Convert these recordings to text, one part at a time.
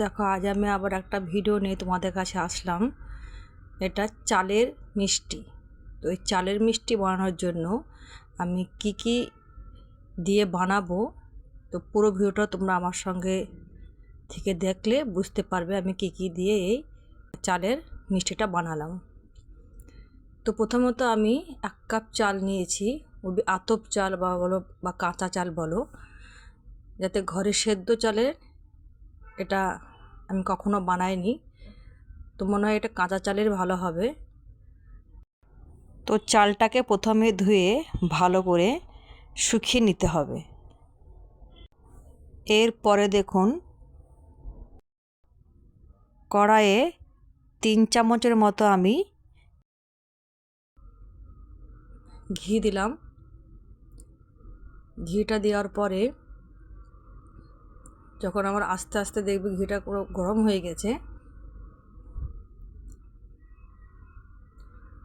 দেখো, আজ আমি আবার একটা ভিডিও নিয়ে তোমাদের কাছে আসলাম। এটা চালের মিষ্টি। তো এই চালের মিষ্টি বানানোর জন্য আমি কি দিয়ে বানাবো, তো পুরো ভিডিওটা তোমরা আমার সঙ্গে থেকে দেখলে বুঝতে পারবে আমি কি দিয়ে এই চালের মিষ্টিটা বানালাম। তো প্রথমত আমি 1 কাপ চাল নিয়েছি, আতপ চাল বলো বা কাঁচা চাল বলো, যাতে ঘরে সেদ্ধ চালের এটা আমি কখনো বানাইনি, তো মনে হয় এটা কাঁচা চালের ভালো হবে। তো চালটাকে প্রথমে ধুয়ে ভালো করে শুকিয়ে নিতে হবে। এরপরে দেখুন, কড়াইয়ে 3 চামচের মতো আমি ঘি দিলাম। ঘিটা দেওয়ার পরে যখন আমার আস্তে আস্তে দেখবে ঘিটা পুরো গরম হয়ে গেছে,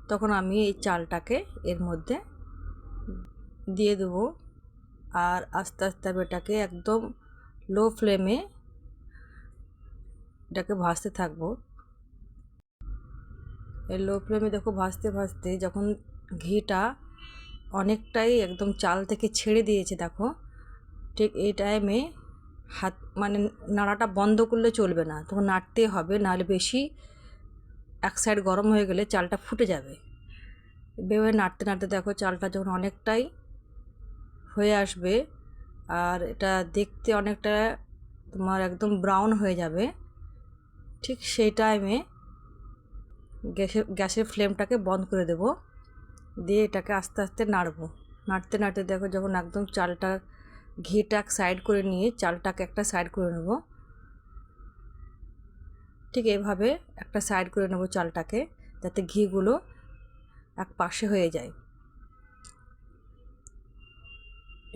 তখন আমি এই চালটাকে এর মধ্যে দিয়ে দেবো। আর আস্তে আস্তে আমি এটাকে একদম লো ফ্লেমে এটাকে ভাজতে থাকবো। এই লো ফ্লেমে দেখো ভাজতে ভাজতে যখন ঘিটা অনেকটাই একদম চাল থেকে ছেড়ে দিয়েছে, দেখো ঠিক এই টাইমে হাত মানে নাড়াটা বন্ধ করলে চলবে না, তখন নাড়তেই হবে, নাহলে বেশি এক সাইড গরম হয়ে গেলে চালটা ফুটে যাবে। এভাবে নাড়তে নাড়তে দেখো চালটা যখন অনেকটাই হয়ে আসবে আর এটা দেখতে অনেকটা তোমার একদম ব্রাউন হয়ে যাবে, ঠিক সেই টাইমে গ্যাসের ফ্লেমটাকে বন্ধ করে দেব। দিয়ে এটাকে আস্তে আস্তে নাড়বো। নাড়তে নাড়তে দেখো যখন একদম চালটা ঘিটা এক সাইড করে নিয়ে চালটাকে একটা সাইড করে নেব, ঠিক এভাবে একটা সাইড করে নেব চালটাকে, যাতে ঘিগুলো এক পাশে হয়ে যায়।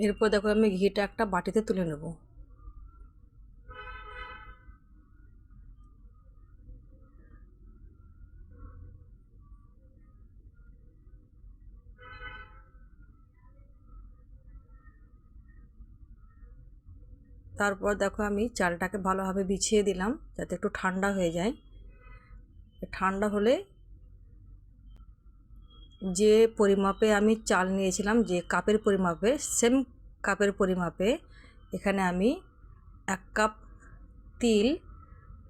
এরপর দেখো আমি ঘিটা একটা বাটিতে তুলে নেব। তারপর দেখো আমি চালটাকে ভালোভাবে বিছিয়ে দিলাম যাতে একটু ঠান্ডা হয়ে যায়। ঠান্ডা হলে যে পরিমাপে আমি চাল নিয়েছিলাম, যে কাপের পরিমাপে, সেম কাপের পরিমাপে এখানে আমি 1 কাপ তিল,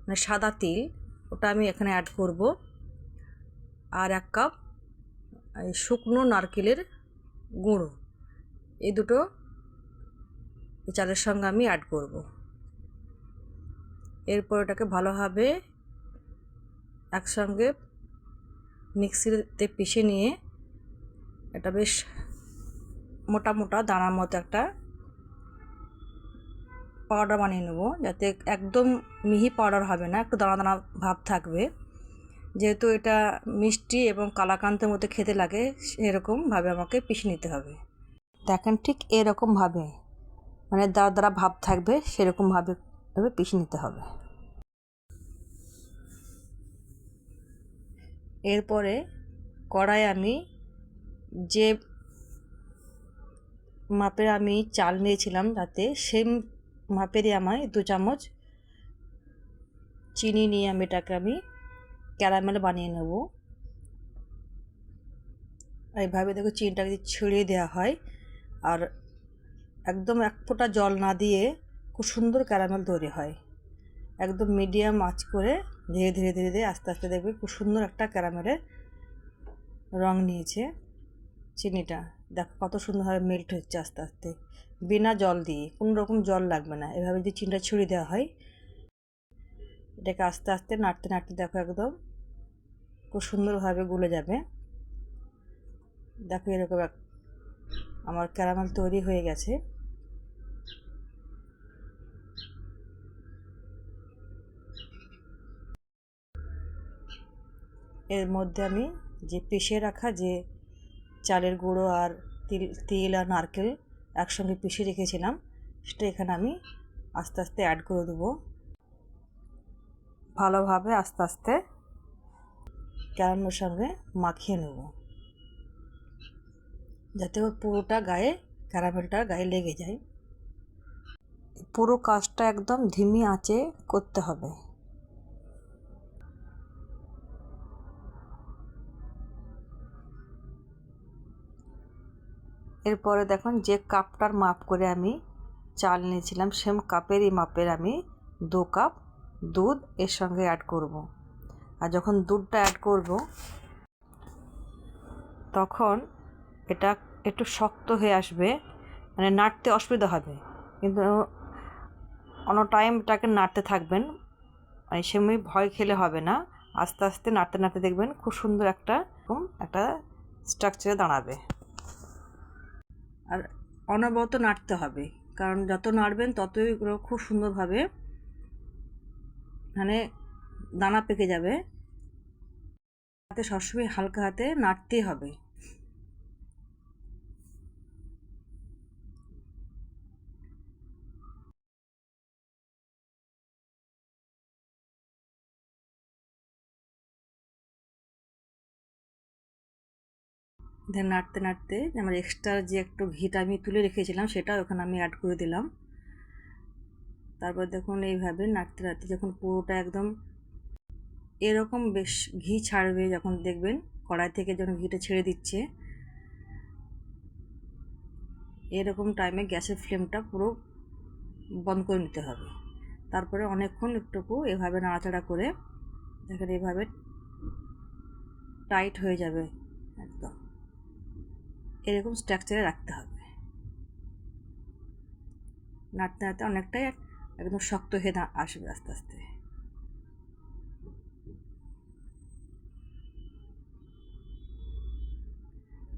মানে সাদা তিল, ওটা আমি এখানে অ্যাড করব। আর 1 কাপ শুকনো নারকেলের গুঁড়ো, এই দুটো এই চালের সঙ্গে আমি অ্যাড করব। এরপর এটাকে ভালোভাবে একসঙ্গে মিক্সিতে পিষে নিয়ে এটা বেশ মোটা মোটা দানার মতো একটা পাউডার বানিয়ে নেব, যাতে একদম মিহি পাউডার হবে না, একটু দানা দানা ভাব থাকবে। যেহেতু এটা মিষ্টি এবং কালাকান্তের মধ্যে খেতে লাগে, সেরকমভাবে আমাকে পিষে নিতে হবে। দেখেন ঠিক এরকমভাবে, মানে দাঁড়া দাঁড়া ভাব থাকবে, সেরকমভাবে পিষে নিতে হবে। এরপরে কড়াই আমি যে মাপের আমি চাল নিয়েছিলাম, তাতে সেম মাপেরই আমায় 2 চামচ চিনি নিয়ে আমি ক্যারামেল বানিয়ে নেব। এইভাবে দেখো চিনিটা যদি ছড়িয়ে দেওয়া হয় আর একদম 1 ফোঁটা জল না দিয়ে খুব সুন্দর ক্যারামেল তৈরি হয়। একদম মিডিয়াম আঁচ করে ধীরে ধীরে ধীরে ধীরে আস্তে আস্তে দেখবে খুব সুন্দর একটা ক্যারামেলের রং নিয়েছে চিনিটা। দেখো কত সুন্দরভাবে মেল্ট হচ্ছে আস্তে আস্তে, বিনা জল দিয়ে, কোনো রকম জল লাগবে না। এভাবে যদি চিনিটা ছড়িয়ে দেওয়া হয়, এটাকে আস্তে আস্তে নাড়তে নাড়তে দেখো একদম খুব সুন্দরভাবে গলে যাবে। দেখো এরকম আমার ক্যারামেল তৈরি হয়ে গেছে। এর মধ্যে আমি যে পিষে রাখা যে চালের গুঁড়ো আর তিল আর নারকেল একসঙ্গে পিষে রেখেছিলাম, সেটা এখানে আমি আস্তে আস্তে অ্যাড করে দেবো। ভালোভাবে আস্তে আস্তে ক্যারামেলের সঙ্গে মাখিয়ে নেব, যাতে ওর পুরোটা গায়ে ক্যারামেলটা গায়ে লেগে যায়। পুরো কাজটা একদম ধিমি আঁচে করতে হবে। এরপরে দেখুন যে কাপটার মাপ করে আমি চাল নিয়েছিলাম সেম কাপেরই মাপের আমি 2 কাপ দুধ এর সঙ্গে অ্যাড করব। আর যখন দুধটা অ্যাড করব তখন এটা একটু শক্ত হয়ে আসবে, মানে নাড়তে অসুবিধা হবে, কিন্তু অন্য টাইম এটাকে নাড়তে থাকবেন, মানে সেমনি ভয় খেলে হবে না। আস্তে আস্তে নাড়তে নাড়তে দেখবেন খুব সুন্দর একটা স্ট্রাকচারে দাঁড়াবে। আর অনবরত নাড়তে হবে, কারণ যত নাড়বেন ততই এগুলো খুব সুন্দরভাবে মানে দানা পেকে যাবে। হাতে সবসময় হালকা হাতে নাড়তেই হবে। নাড়তে নাড়তে আমার এক্সট্রা যে একটু ঘিটা আমি তুলে রেখেছিলাম সেটা ওখানে আমি অ্যাড করে দিলাম। তারপর দেখুন এইভাবে নাড়তে নাড়তে যখন পুরোটা একদম এরকম বেশ ঘি ছাড়বে, যখন দেখবেন কড়াই থেকে যখন ঘিটা ছেড়ে দিচ্ছে, এরকম টাইমে গ্যাসের ফ্লেমটা পুরো বন্ধ করে নিতে হবে। তারপরে অনেকক্ষণ একটুকু এভাবে নাড়াচাড়া করে দেখেন এভাবে টাইট হয়ে যাবে, একদম এরকম স্ট্রাকচারে রাখতে হবে। নাড়তে নাড়তে অনেকটাই একদম শক্ত হয়ে আসবে আস্তে আস্তে।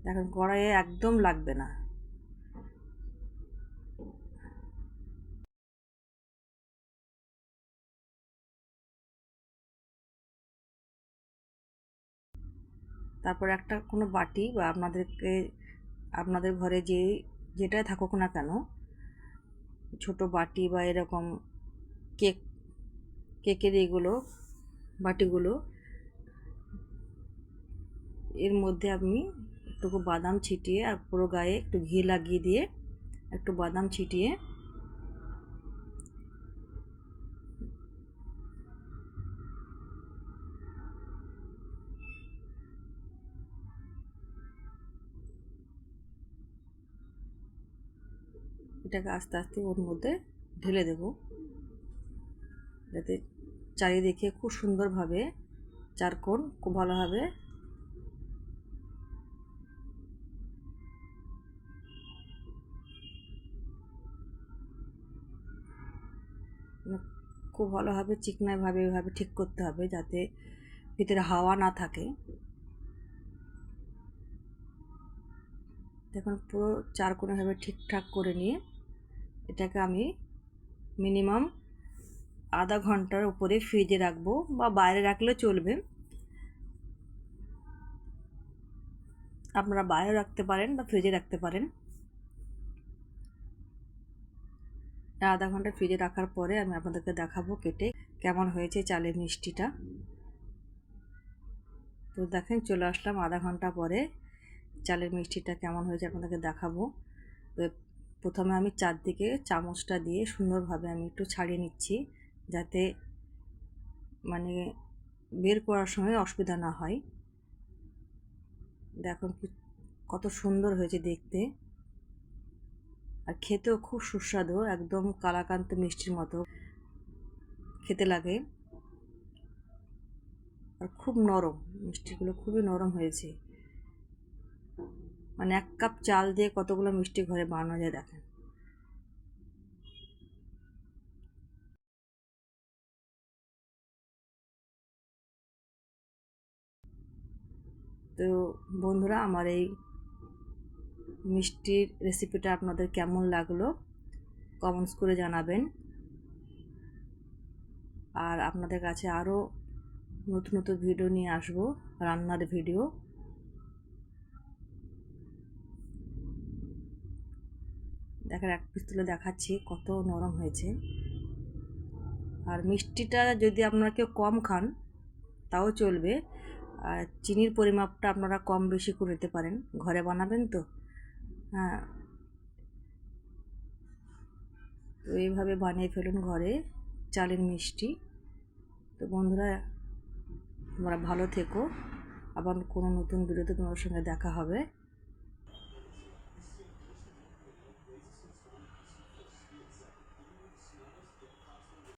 দেখেন কড়াইয়ে একদম লাগবে না। তারপর একটা কোনো বাটি বা আপনাদের ঘরে যেটাই থাকুক না কেন, ছোট বাটি বা এরকম কেকের এইগুলো বাটিগুলো, এর মধ্যে আমি একটু বাদাম ছিটিয়ে আর পুরো গায়ে একটু ঘি লাগিয়ে দিয়ে একটু বাদাম ছিটিয়ে এটাকে আস্তে আস্তে ওর মধ্যে ঢেলে দেব, যাতে চারিদিকে খুব সুন্দরভাবে চারকোণ খুব ভালোভাবে খুব ভালোভাবে চিকনাভাবে এভাবে ঠিক করতে হবে, যাতে ভিতরে হাওয়া না থাকে। দেখুন পুরো চারকোণভাবে ঠিকঠাক করে নিয়ে এটাকে আমি মিনিমাম আধা ঘন্টার উপরে ফ্রিজে রাখবো, বা বাইরে রাখলেও চলবে। আপনারা বাইরে রাখতে পারেন বা ফ্রিজে রাখতে পারেন। আধা ঘন্টা ফ্রিজে রাখার পরে আমি আপনাদেরকে দেখাবো কেটে কেমন হয়েছে চালের মিষ্টিটা। তো দেখেন চলে আসলাম আধা ঘন্টা পরে, চালের মিষ্টিটা কেমন হয়েছে আপনাদেরকে দেখাবো। তো প্রথমে আমি চারদিকে চামচটা দিয়ে সুন্দরভাবে আমি একটু ছাড়িয়ে নিচ্ছি, যাতে মানে বের করার সময় অসুবিধা না হয়। দেখুন কত সুন্দর হয়েছে দেখতে, আর খেতেও খুব সুস্বাদু, একদম কালাকান্ত মিষ্টির মতো খেতে লাগে, আর খুব নরম, মিষ্টিগুলো খুবই নরম হয়েছে। মানে 1 কাপ চাল দিয়ে কতগুলো মিষ্টি ঘরে বানানো যায় দেখেন। তো বন্ধুরা, আমার এই মিষ্টির রেসিপিটা আপনাদের কেমন লাগলো কমেন্টস করে জানাবেন। আর আপনাদের কাছে আরও নতুন নতুন ভিডিও নিয়ে আসবো, রান্নার ভিডিও। দেখেন এক পিস তুলে দেখাচ্ছি কত নরম হয়েছে। আর মিষ্টিটা যদি আপনারা কেউ কম খান তাও চলবে, আর চিনির পরিমাপটা আপনারা কম বেশি করে নিতে পারেন, ঘরে বানাবেন তো। হ্যাঁ, তো এইভাবে বানিয়ে ফেলুন ঘরে চালের মিষ্টি। তো বন্ধুরা, তোমরা ভালো থেকো, আবার কোনো নতুন ভিডিওতে তোমার সঙ্গে দেখা হবে।